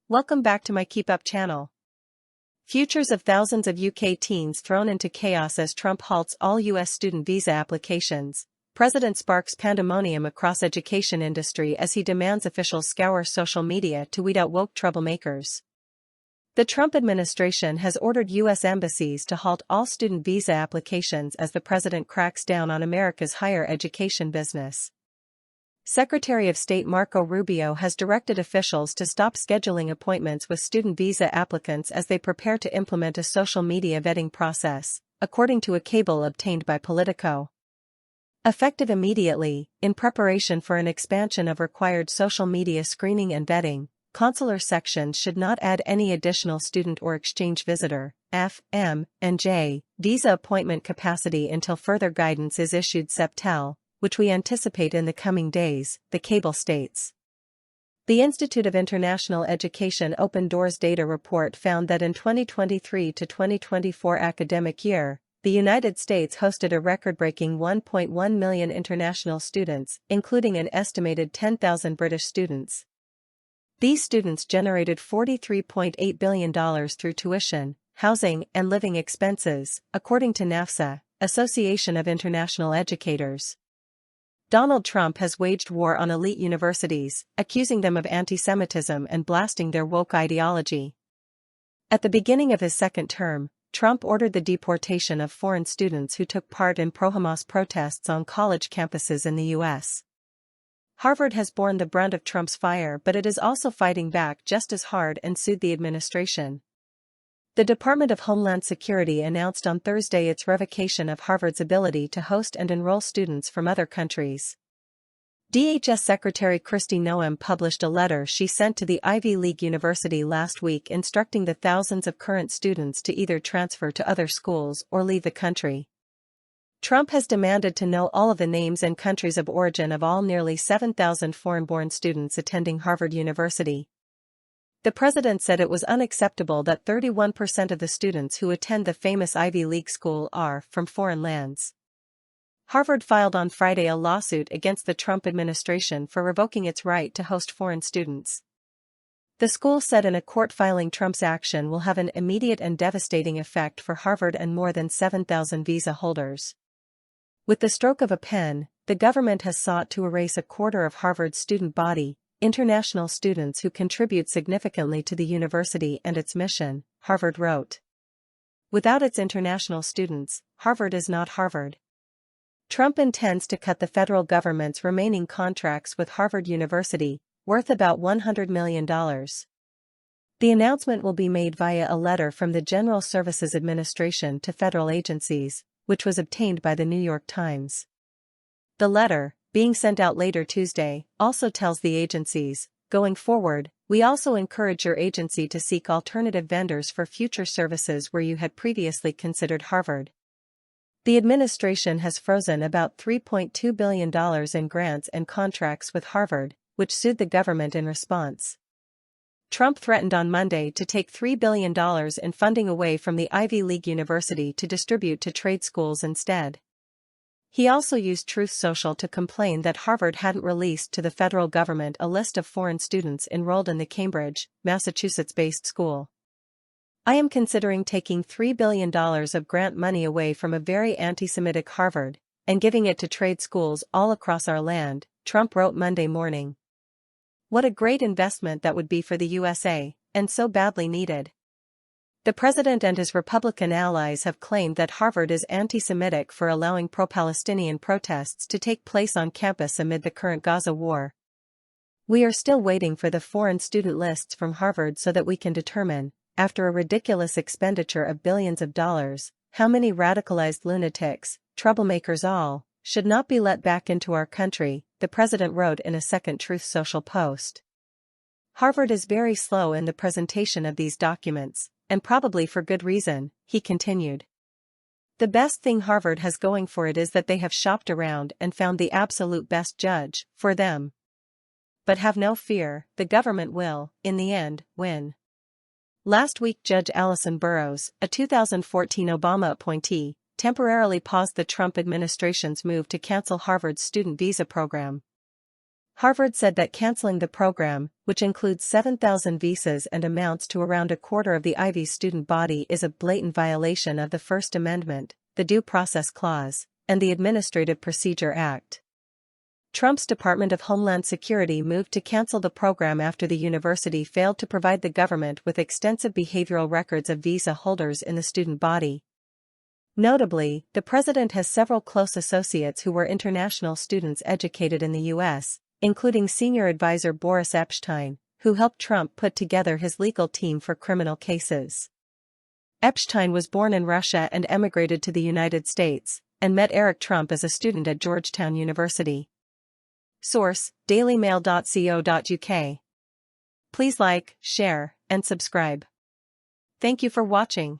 Welcome back to my KEEPUP channel. Futures of thousands of UK teens thrown into chaos as Trump halts all US student visa applications. President sparks pandemonium across education industry as he demands officials scour social media to weed out woke troublemakers. The Trump administration has ordered US embassies to halt all student visa applications as the president cracks down on America's higher education business. Secretary of State Marco Rubio has directed officials to stop scheduling appointments with student visa applicants as they prepare to implement a social media vetting process, according to a cable obtained by Politico. Effective immediately, in preparation for an expansion of required social media screening and vetting, consular sections should not add any additional student or exchange visitor, F, M, and J, visa appointment capacity until further guidance is issued Septel, which we anticipate in the coming days, the cable states. The Institute of International Education Open Doors data report found that in 2023 to 2024 academic year, the United States hosted a record-breaking 1.1 million international students, including an estimated 10,000 British students. These students generated $43.8 billion through tuition, housing, and living expenses, according to NAFSA, Association of International Educators. Donald Trump has waged war on elite universities, accusing them of anti-Semitism and blasting their woke ideology. At the beginning of his second term, Trump ordered the deportation of foreign students who took part in pro-Hamas protests on college campuses in the U.S. Harvard has borne the brunt of Trump's fire, but it is also fighting back just as hard and sued the administration. The Department of Homeland Security announced on Thursday its revocation of Harvard's ability to host and enroll students from other countries. DHS Secretary Kristi Noem published a letter she sent to the Ivy League university last week instructing the thousands of current students to either transfer to other schools or leave the country. Trump has demanded to know all of the names and countries of origin of all nearly 7,000 foreign-born students attending Harvard University. The president said it was unacceptable that 31% of the students who attend the famous Ivy League school are from foreign lands. Harvard filed on Friday a lawsuit against the Trump administration for revoking its right to host foreign students. The school said in a court filing Trump's action will have an immediate and devastating effect for Harvard and more than 7,000 visa holders. With the stroke of a pen, the government has sought to erase a quarter of Harvard's student body, international students who contribute significantly to the university and its mission, Harvard wrote. Without its international students, Harvard is not Harvard. Trump intends to cut the federal government's remaining contracts with Harvard University, worth about $100 million. The announcement will be made via a letter from the General Services Administration to federal agencies, which was obtained by the New York Times. The letter, being sent out later Tuesday, also tells the agencies, going forward, we also encourage your agency to seek alternative vendors for future services where you had previously considered Harvard. The administration has frozen about $3.2 billion in grants and contracts with Harvard, which sued the government in response. Trump threatened on Monday to take $3 billion in funding away from the Ivy League university to distribute to trade schools instead. He also used Truth Social to complain that Harvard hadn't released to the federal government a list of foreign students enrolled in the Cambridge, Massachusetts-based school. I am considering taking $3 billion of grant money away from a very anti-Semitic Harvard, and giving it to trade schools all across our land, Trump wrote Monday morning. What a great investment that would be for the USA, and so badly needed. The president and his Republican allies have claimed that Harvard is anti-Semitic for allowing pro-Palestinian protests to take place on campus amid the current Gaza war. We are still waiting for the foreign student lists from Harvard so that we can determine, after a ridiculous expenditure of billions of dollars, how many radicalized lunatics, troublemakers all, should not be let back into our country, the president wrote in a second Truth Social post. Harvard is very slow in the presentation of these documents, and probably for good reason, he continued. The best thing Harvard has going for it is that they have shopped around and found the absolute best judge, for them. But have no fear, the government will, in the end, win. Last week Judge Allison Burroughs, a 2014 Obama appointee, temporarily paused the Trump administration's move to cancel Harvard's student visa program. Harvard said that canceling the program, which includes 7,000 visas and amounts to around a quarter of the Ivy's student body, is a blatant violation of the First Amendment, the Due Process Clause, and the Administrative Procedure Act. Trump's Department of Homeland Security moved to cancel the program after the university failed to provide the government with extensive behavioral records of visa holders in the student body. Notably, the president has several close associates who were international students educated in the U.S., including senior advisor Boris Epstein, who helped Trump put together his legal team for criminal cases. Epstein was born in Russia and emigrated to the United States, and met Eric Trump as a student at Georgetown University. Source: dailymail.co.uk. Please like, share, and subscribe. Thank you for watching.